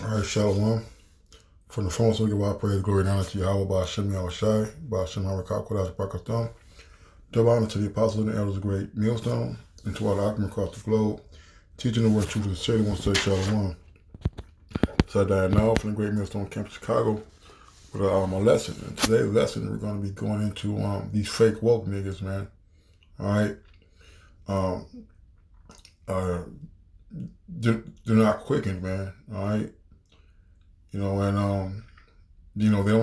All right, Shalom. From the phone, so we give our praise, glory, and honor to Yahweh, by Hashem Yahushai, by Hashem Harakah, Kodash, Barakatham. Double honor to the apostles and the elders of the great millstone, and to all the alchemy across the globe, teaching the word truth to the sincerely want to say Shalom. So I died now from the great millstone campus, Chicago, with my lesson. And today's lesson, we're going to be going into these fake woke niggas, man. All right. They're not quickened, man. All right. They don't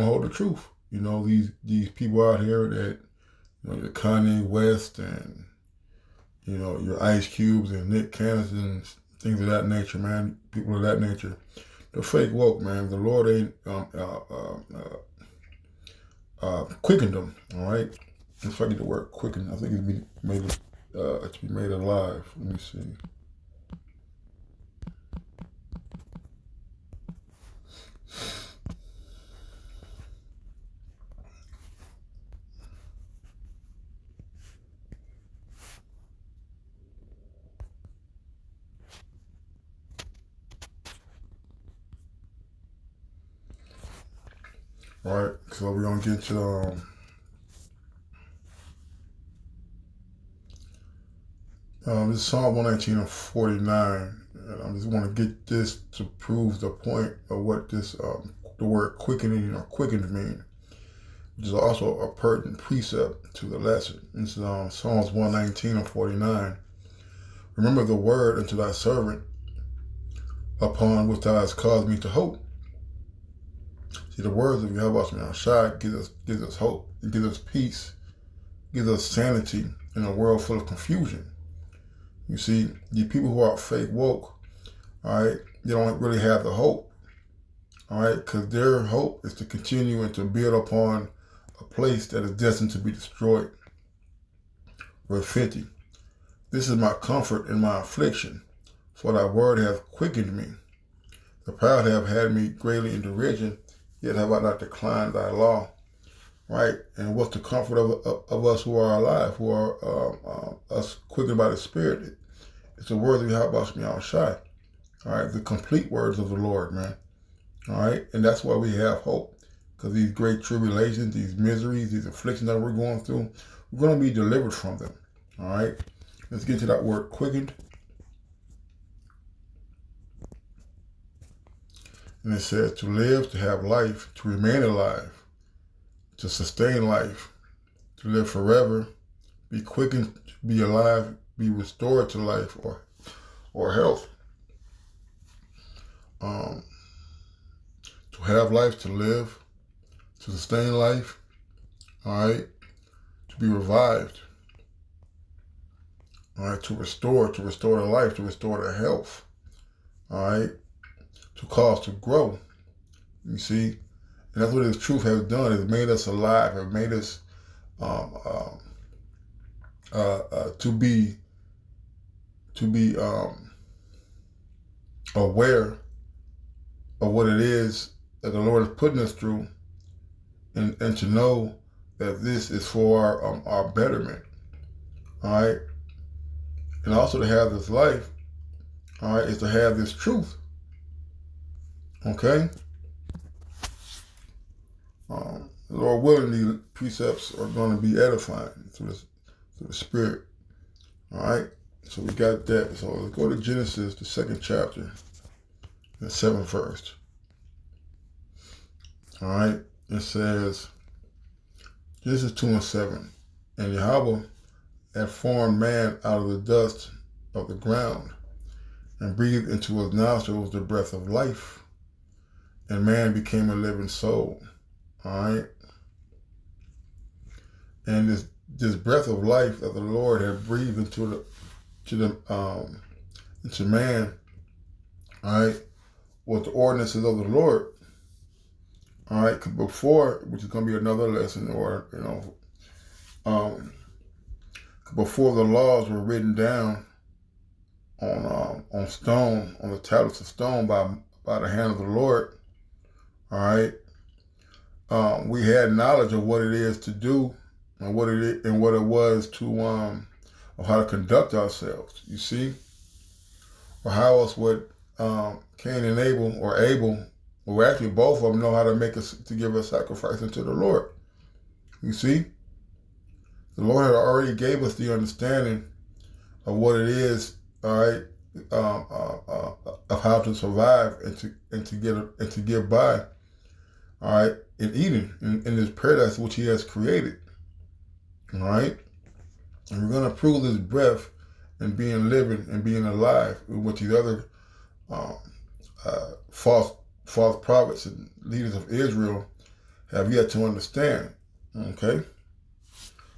hold the truth. These people out here that, your Kanye West and, your Ice Cubes and Nick Cannons and things of that nature, man. People of that nature. They're fake woke, man. The Lord ain't quickened them, all right? If I get the word quickened, I think it's be made alive. Let me see. All right, so we're gonna get to this is Psalm 119 and 49. And I just want to get this to prove the point of what this the word quickening or quickened mean, which is also a pertinent precept to the lesson. This is Psalms 119 and 49. Remember the word unto thy servant, upon which thou hast caused me to hope. See, the words of Yahweh Shai gives us hope. It gives us peace, gives us sanity in a world full of confusion. You see, the people who are fake woke, all right, they don't really have the hope, all right, because their hope is to continue and to build upon a place that is destined to be destroyed. Verse 50. This is my comfort in my affliction, for thy word hath quickened me. The proud have had me greatly in derision, yet have I not declined thy law. Right? And what's the comfort of us who are alive, who are us quickened by the Spirit? It's the words of Yahweh Shai. All right? The complete words of the Lord, man. All right? And that's why we have hope. Because these great tribulations, these miseries, these afflictions that we're going through, we're going to be delivered from them. All right? Let's get to that word quickened. And it says to live, to have life, to remain alive, to sustain life, to live forever, be quickened, be alive, be restored to life or health. To have life, to live, to sustain life, all right, to be revived, all right, to restore the life, to restore the health, all right, to cause to grow. You see, and that's what this truth has done. It's made us alive. It made us to be aware of what it is that the Lord is putting us through, and to know that this is for our betterment. All right, and also to have this life. All right, is to have this truth. Okay. Lord willing, these precepts are going to be edifying through the Spirit. All right, so we got that. So let's go to Genesis, the 2nd chapter, the 7th verse. All right, it says, Genesis 2 and 7, and Yahweh had formed man out of the dust of the ground, and breathed into his nostrils the breath of life, and man became a living soul. All right. And this breath of life that the Lord had breathed into man, all right, was the ordinances of the Lord. All right, before, which is going to be another lesson, or before the laws were written down on stone, on the tablets of stone by the hand of the Lord. All right. We had knowledge of what it is to do and what it was to of how to conduct ourselves, you see, or how else would Cain and Abel, or Abel, well, actually both of them know how to give a sacrifice unto the Lord. You see, the Lord had already gave us the understanding of what it is, all right, of how to survive and to get by, all right, in Eden, in this paradise which He has created, all right. And we're going to prove this breath and being living and being alive, with these other false prophets and leaders of Israel have yet to understand. Okay,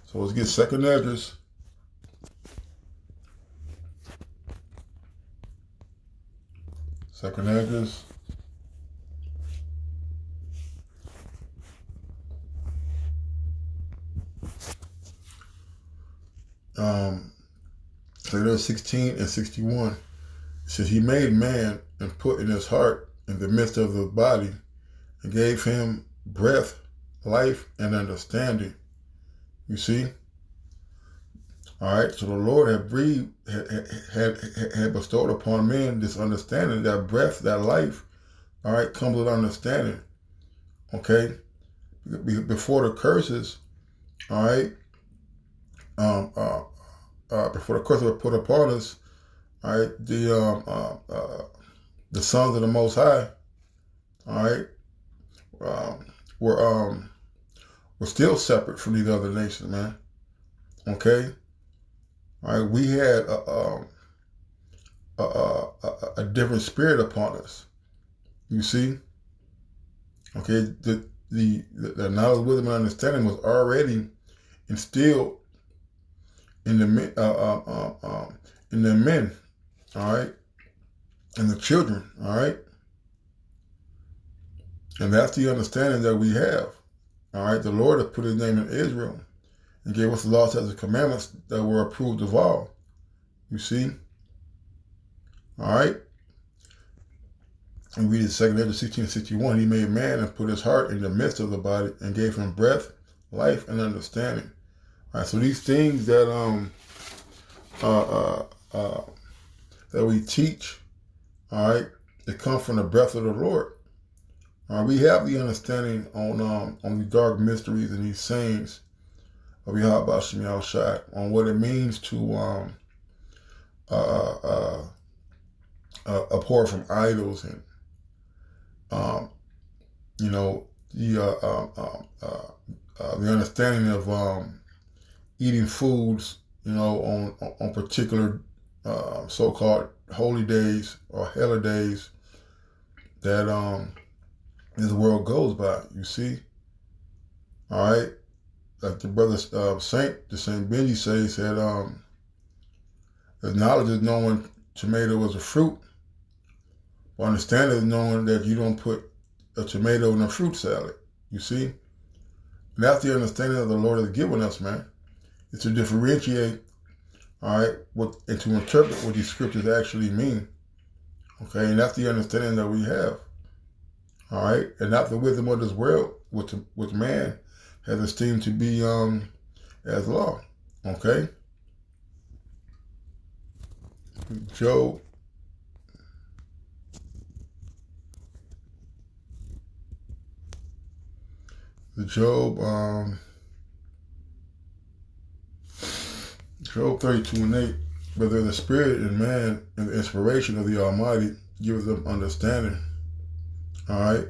so let's get 2nd Esdras. Second Esdras. So there's 16 and 61. It says, He made man and put in his heart in the midst of the body and gave him breath, life, and understanding. You see? All right, so the Lord had bestowed upon men this understanding, that breath, that life, all right, comes with understanding. Okay? Before the curses, all right, before the curses were put upon us, all right, the sons of the Most High, all right, were still separate from these other nations, man. Okay, all right, we had a different spirit upon us. You see, okay, the knowledge, wisdom, and understanding was already instilled in the men, all right, and the children, all right, and that's the understanding that we have. All right, the Lord has put His name in Israel and gave us the laws, statutes, and commandments that were approved of all. You see, all right. And read it, 2nd Esdras 16 and 61. He made man and put his heart in the midst of the body and gave him breath, life, and understanding. All right, so these things that that we teach, all right, they come from the breath of the Lord. We have the understanding on the dark mysteries and these sayings of Yahweh Shem Yahushai, on what it means to abhor from idols, and you know, the understanding of eating foods, you know, on particular so-called holy days or holidays that this world goes by. You see, all right, like the brother Saint Benji said, the knowledge is knowing tomato is a fruit. Well, understanding is knowing that you don't put a tomato in a fruit salad. You see, and that's the understanding that the Lord has given us, man. It's to differentiate, all right, and to interpret what these scriptures actually mean. Okay, and that's the understanding that we have. All right, and not the wisdom of this world, which man has esteemed to be as law. Okay, Job. Job 32 and 8. But the spirit in man and the inspiration of the Almighty gives them understanding. All right.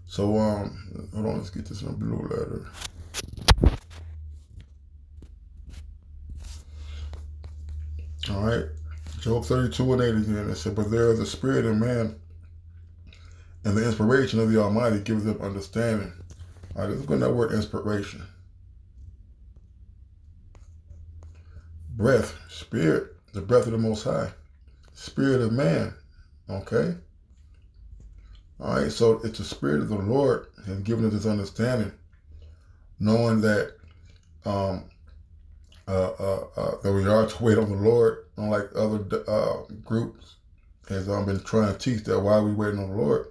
So hold on, let's get this in a blue letter. All right. Job 32 and 8 again. It said, but there is a spirit in man, and the inspiration of the Almighty gives them understanding. All right, let's go to that word inspiration. Breath, spirit, the breath of the Most High, spirit of man. Okay. All right, so it's the spirit of the Lord has given us this understanding, knowing that that we are to wait on the Lord, unlike other groups has been trying to teach that why we waiting on the Lord.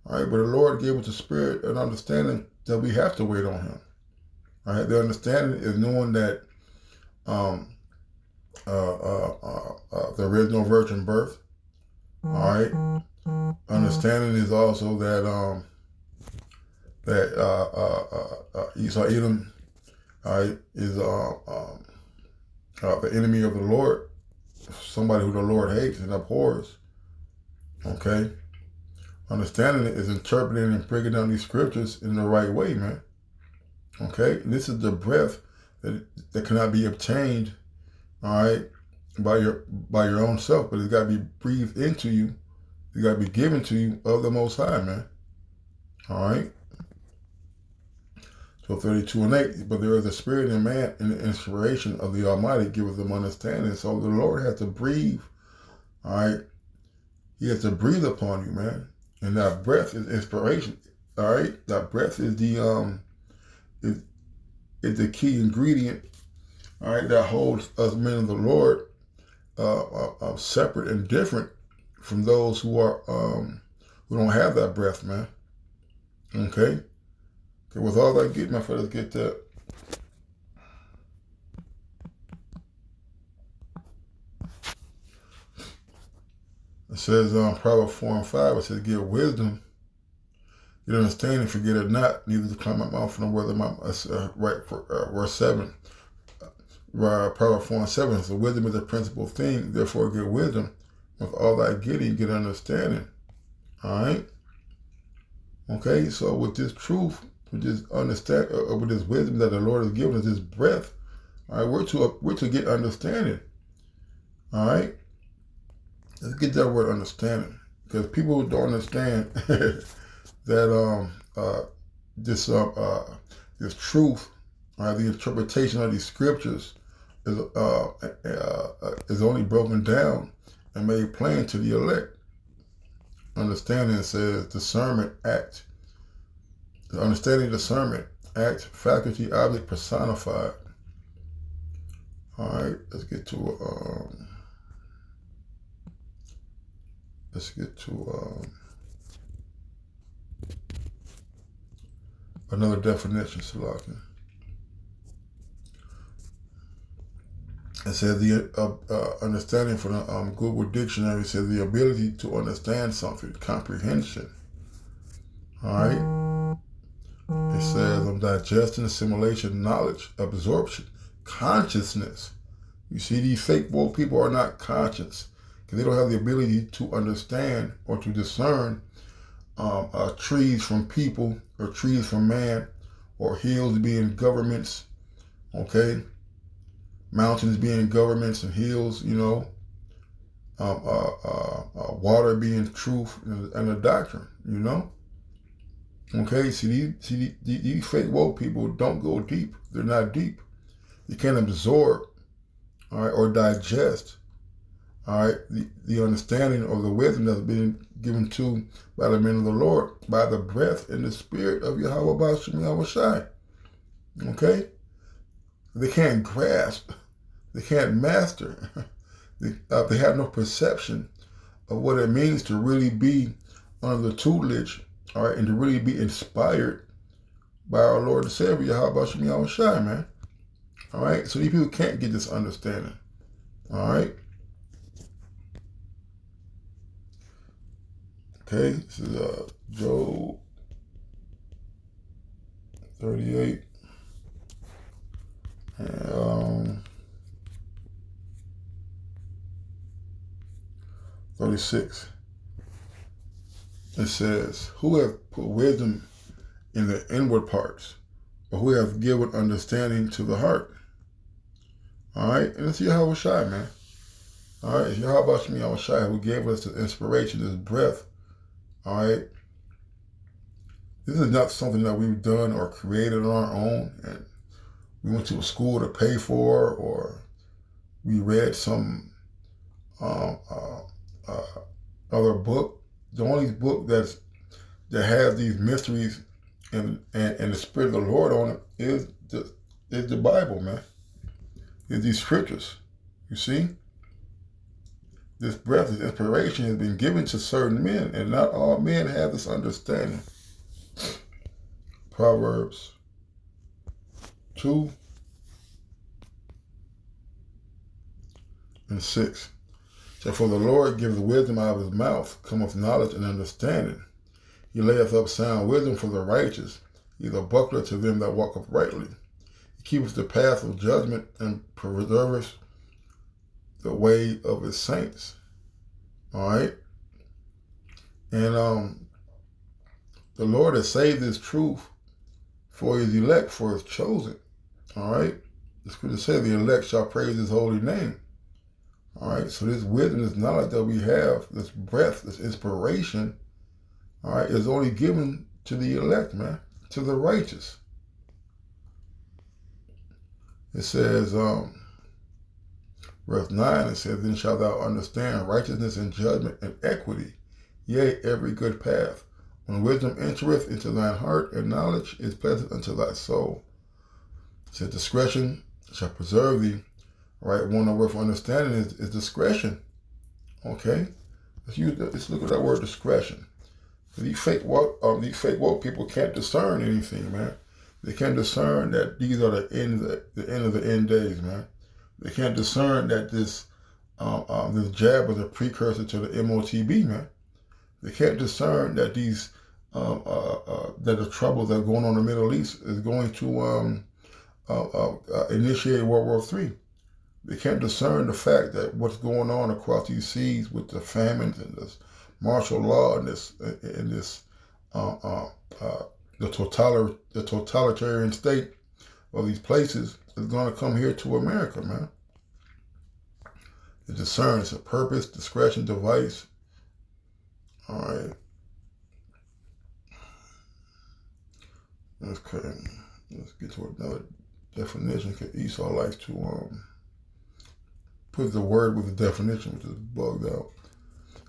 All right, but the Lord gave us the spirit and understanding that we have to wait on Him. All right, the understanding is knowing that there is no virgin birth. All right. Understanding is also that Esau Edom, all right, is the enemy of the Lord, somebody who the Lord hates and abhors. Okay. Understanding it is interpreting and breaking down these scriptures in the right way, man. Okay. This is the breath that cannot be obtained, all right, by your own self, but it's got to be breathed into you. It's got to be given to you of the Most High, man. All right. So 32:8, but there is a spirit in man, and the inspiration of the Almighty giveth them understanding. So the Lord has to breathe, all right? He has to breathe upon you, man. And that breath is inspiration, all right? That breath is the key ingredient, all right, that holds us men of the Lord separate and different from those who don't have that breath, man. Okay? Okay, with all that get, my friend, let's get that. It says Proverbs 4:5, it says, get wisdom, get understanding, forget it not, neither to climb my mouth nor whether my verse 7. Proverbs 4:7, so wisdom is the principal thing, therefore get wisdom. With all that getting, get understanding. All right? Okay, so with this truth, with this with this wisdom that the Lord has given us, this breath, all right, we're to get understanding. All right? Let's get that word understanding, because people don't understand that this truth, the interpretation of these scriptures is only broken down and made plain to the elect. Understanding says discernment, act. Understanding, discernment, act, faculty, object, personified. All right, let's get to another definition, Salaki. It says the understanding from the Google Dictionary says the ability to understand something, comprehension. All right. It says digestion, assimilation, knowledge, absorption, consciousness. You see, these fake woke people are not conscious because they don't have the ability to understand or to discern trees from people or trees from man, or hills being governments, okay? Mountains being governments and hills, you know, water being truth and a doctrine, you know? Okay, see these fake woke people don't go deep. They're not deep. They can't absorb, all right, or digest, all right, the understanding or the wisdom that's been given to by the men of the Lord, by the breath and the spirit of Yahweh B'Shem Yahweh Shai. Okay? They can't grasp. They can't master. They have no perception of what it means to really be under the tutelage, all right, and to really be inspired by our Lord and Savior, Yahweh B'Shem Yahweh Shai, man. All right? So these people can't get this understanding. All right? Okay, this is Job 38. And 36. It says, who hath put wisdom in the inward parts, or who hath given understanding to the heart? All right, and it's Yahweh Shai, man. All right, it's Yahweh B'Shem Yahweh Shai who gave us the inspiration, this breath. All right, this is not something that we've done or created on our own, and we went to a school to pay for, or we read some other book. The only book that has these mysteries and the Spirit of the Lord on it is the Bible, man. Is these scriptures. You see? This breath, this inspiration has been given to certain men, and not all men have this understanding. Proverbs 2:6. So for the Lord giveth wisdom out of his mouth, cometh knowledge and understanding. He layeth up sound wisdom for the righteous. He is a buckler to them that walk uprightly. He keepeth the path of judgment and preserveth the way of his saints. All right? And the Lord has saved his truth for his elect, for his chosen. All right? The scripture says the elect shall praise his holy name. All right? So this wisdom, this knowledge that we have, this breath, this inspiration, all right, is only given to the elect, man, to the righteous. It says, verse 9, it says, then shalt thou understand righteousness and judgment and equity, yea, every good path. When wisdom entereth into thine heart, and knowledge is pleasant unto thy soul. It says, discretion shall preserve thee. Right? One word for understanding is discretion. Okay? Let's look at that word discretion. These fake woke people can't discern anything, man. They can't discern that these are the end of the end days, man. They can't discern that this jab is a precursor to the MOTB, man. They can't discern that these that the troubles that are going on in the Middle East is going to initiate World War III. They can't discern the fact that what's going on across these seas with the famines and this martial law and the totalitarian state of these places is going to come here to America, man. The discern is a purpose, discretion, device. All right. Okay. Let's get to another definition, because Esau likes to put the word with the definition, which is bugged out.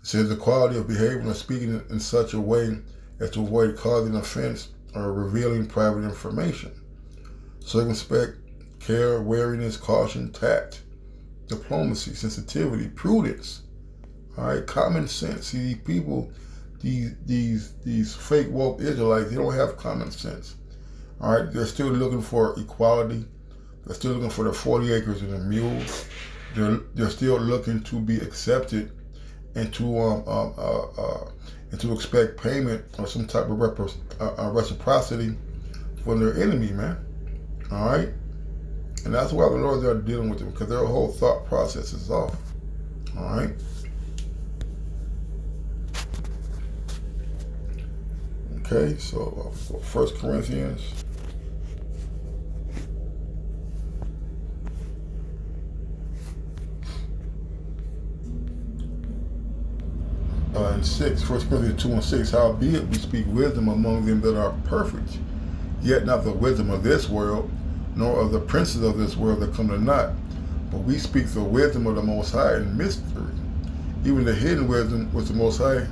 It says the quality of behavior and speaking in such a way as to avoid causing offense or revealing private information. Circumspect, care, wariness, caution, tact, diplomacy, sensitivity, prudence. All right, common sense. See, these people, these fake woke Israelites, they don't have common sense. All right, they're still looking for equality. They're still looking for the 40 acres and a mule. They're still looking to be accepted and to expect payment or some type of reciprocity from their enemy, man. All right, and that's why the Lord is dealing with them, because their whole thought process is off. All right. Okay, so 1 Corinthians. And 6, 1 Corinthians 2 and 6, howbeit we speak wisdom among them that are perfect, yet not the wisdom of this world, nor of the princes of this world that come to naught, but we speak the wisdom of the Most High in mystery, even the hidden wisdom which the Most High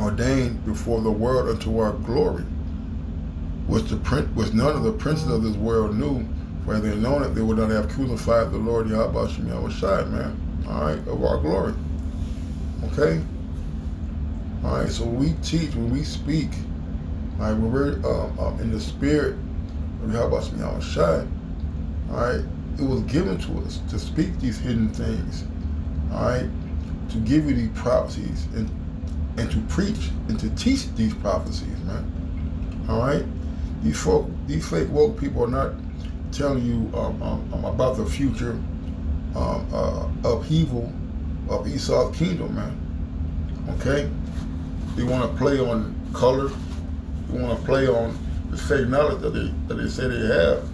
ordained before the world unto our glory, which none of the princes of this world knew, for had they known it, they would not have crucified the Lord Yahweh Shai, man. All right, of our glory. Okay. All right, so we teach, when we speak, all right, when we're in the spirit of Yahweh Shai, all right, it was given to us to speak these hidden things, all right, to give you these prophecies and to preach and to teach these prophecies, man. All right, these fake woke people are not telling you about the future upheaval of Esau's kingdom, man. Okay. They want to play on color. They want to play on the fake knowledge that they say they have.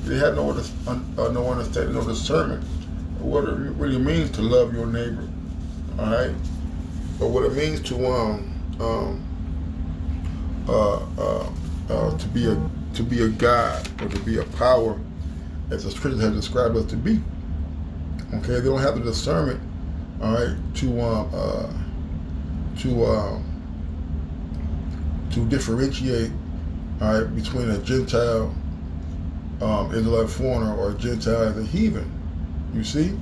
They have no understanding, no discernment of what it really means to love your neighbor. All right, or what it means to be a God, or to be a power, as the scriptures have described us to be. Okay, they don't have the discernment, all right, to differentiate, all right, between a Gentile Israelite foreigner or a Gentile as a heathen. You see,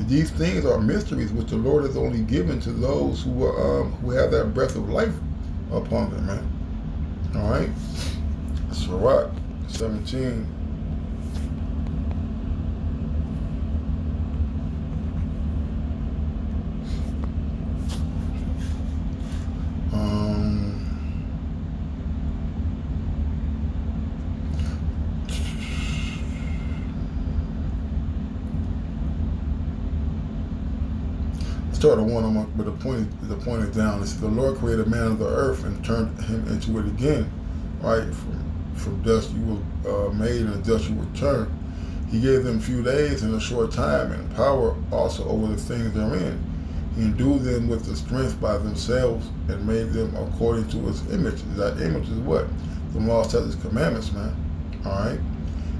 these things are mysteries which the Lord has only given to those who have that breath of life upon them, man. All right, Sirach 17. start at one, but the point is down. It says, the Lord created man of the earth and turned him into it again. Right? From dust you were made, and dust you return. He gave them few days and a short time, and power also over the things therein. He endued them with the strength by themselves, and made them according to his image. That image is what? The law, statutes, commandments, man. All right?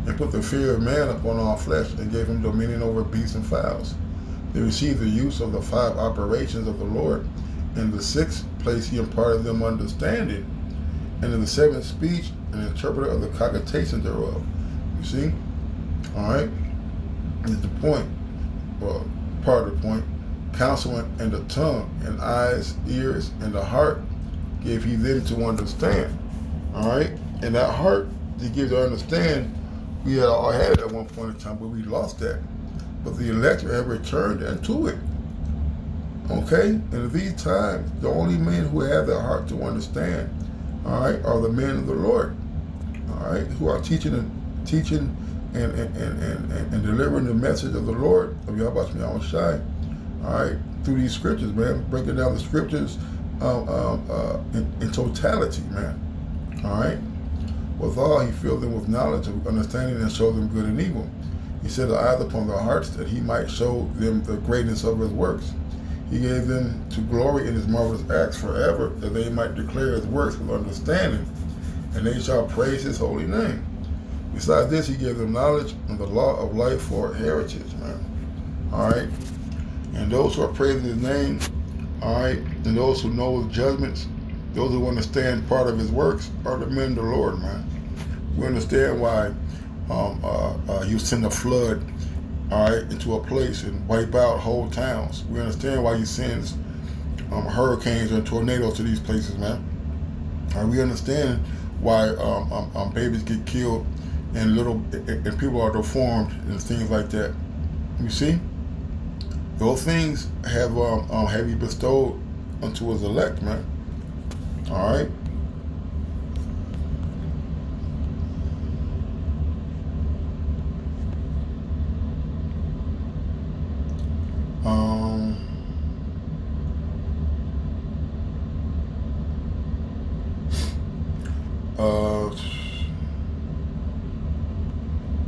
And put the fear of man upon all flesh, and gave him dominion over beasts and fowls. They received the use of the 5 operations of the Lord. In the 6th place he imparted them understanding, and in the 7th speech, an interpreter of the cogitations thereof. You see? All right? Is the point, well, part of the point. Counsel and the tongue, and eyes, ears, and the heart gave he them to understand. All right? And that heart, he gives to understand. We had all had it at one point in time, but we lost that. But the elect have returned unto it. Okay? And at these times, the only men who have their heart to understand, all right, are the men of the Lord. All right, who are teaching and delivering the message of the Lord, of Yahweh Shai, all right, through these scriptures, man, breaking down the scriptures in totality, man. All right? Withal, he filled them with knowledge of understanding, and showed them good and evil. He set the eyes upon their hearts, that he might show them the greatness of his works. He gave them to glory in his marvelous acts forever, that they might declare his works with understanding, and they shall praise his holy name. Besides this, he gave them knowledge and the law of life for heritage, man. All right? And those who are praising his name, all right, and those who know his judgments, those who understand part of his works, are the men of the Lord, man. We understand why he send a flood, all right, into a place and wipe out whole towns. We understand why he sends hurricanes and tornadoes to these places, man. All right, we understand why babies get killed and people are deformed and things like that. You see, those things have he bestowed unto his elect, man. All right.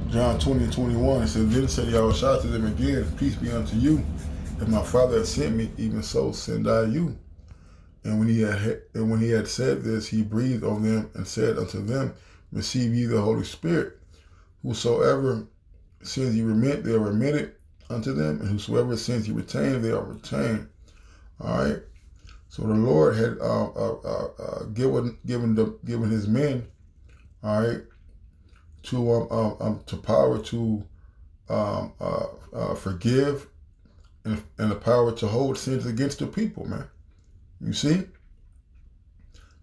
John 20:21, it says, then said Yahushua to them again, peace be unto you. If my Father has sent me, even so send I you. And when he had said this, he breathed on them and said unto them, receive ye the Holy Spirit. Whosoever sins ye remit, they are remitted unto them, and whosoever sins ye retain, they are retained. All right. So the Lord had given his men, all right, to power to forgive and the power to hold sins against the people, man. You see?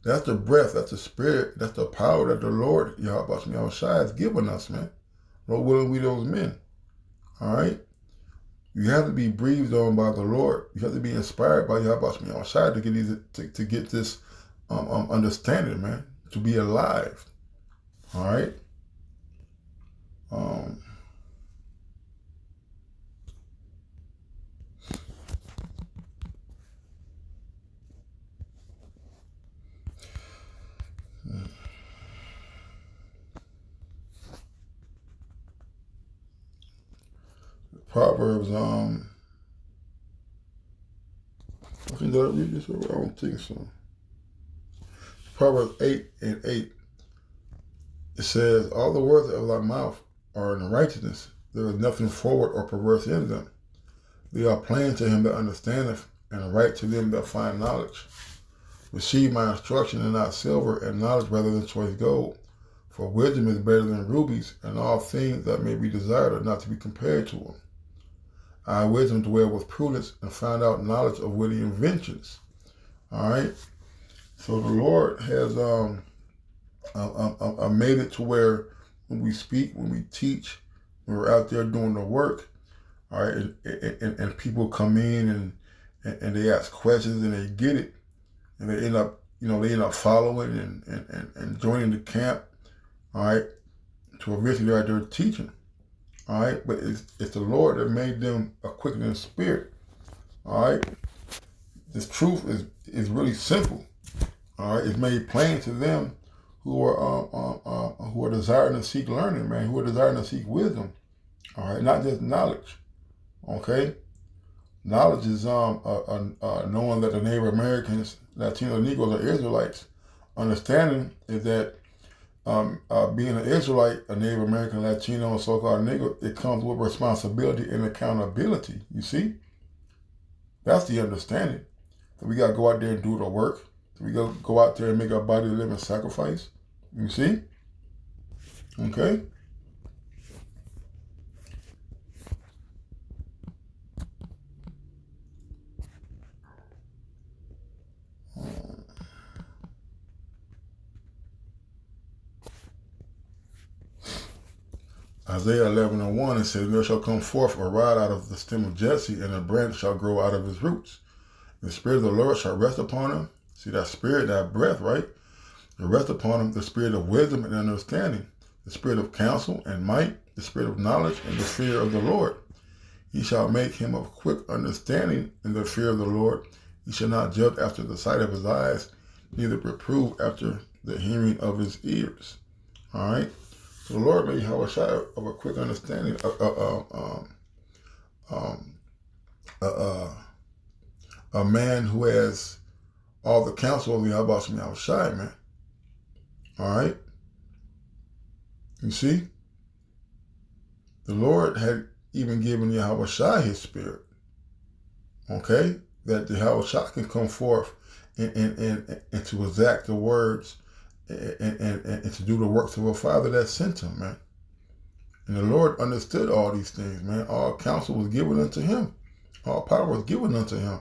That's the breath, that's the spirit, that's the power that the Lord, Yahweh Shai, has given us, man. Lord willing, we those men. All right? You have to be breathed on by the Lord. You have to be inspired by Yahweh Shai to get this understanding, man. To be alive. All right? Proverbs, I think, did I read this over? I don't think so. Proverbs 8:8. It says, all the words of thy mouth are in righteousness. There is nothing forward or perverse in them. They are plain to him that understandeth, and right to them that find knowledge. Receive my instruction and not silver, and knowledge rather than choice gold. For wisdom is better than rubies, and all things that may be desired are not to be compared to them. I wisdom dwell with prudence, and found out knowledge of witty inventions. All right. So the Lord has made it to where when we speak, when we teach, when we're out there doing the work, all right, and people come in and they ask questions and they get it, and they end up following and joining the camp, all right, to eventually they're out there teaching. All right, but it's the Lord that made them a quickening spirit. All right. This truth is really simple. All right. It's made plain to them who are desiring to seek learning, man, who are desiring to seek wisdom. All right. Not just knowledge. Okay. Knowledge is knowing that the Native Americans, Latino Negroes are Israelites. Understanding is that being an Israelite, a Native American, Latino, so-called Negro, it comes with responsibility and accountability. You see? That's the understanding. That we got to go out there and do the work. That we go out there and make our body a living sacrifice. You see? Okay? Isaiah 11:1, it says, there shall come forth a rod out of the stem of Jesse, and a branch shall grow out of his roots. The Spirit of the Lord shall rest upon him. See that spirit, that breath, right? It rest upon him the spirit of wisdom and understanding, the spirit of counsel and might, the spirit of knowledge and the fear of the Lord. He shall make him of quick understanding in the fear of the Lord. He shall not judge after the sight of his eyes, neither reprove after the hearing of his ears. All right? So the Lord made Yahushua of a quick understanding, a man who has all the counsel of the Yahushua, man. All right? You see? The Lord had even given Yahushua his spirit. Okay? That the Yahushua can come forth and to exact the words and to do the works of a Father that sent him, man. And the Lord understood all these things, man. All counsel was given unto him. All power was given unto him.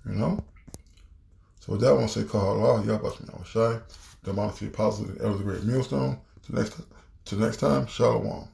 You know? So with that, I want to say, call Allah, Yahushua, the Monarchy Apostles, and Elders of the Great Millstone. Till next time, Shalom.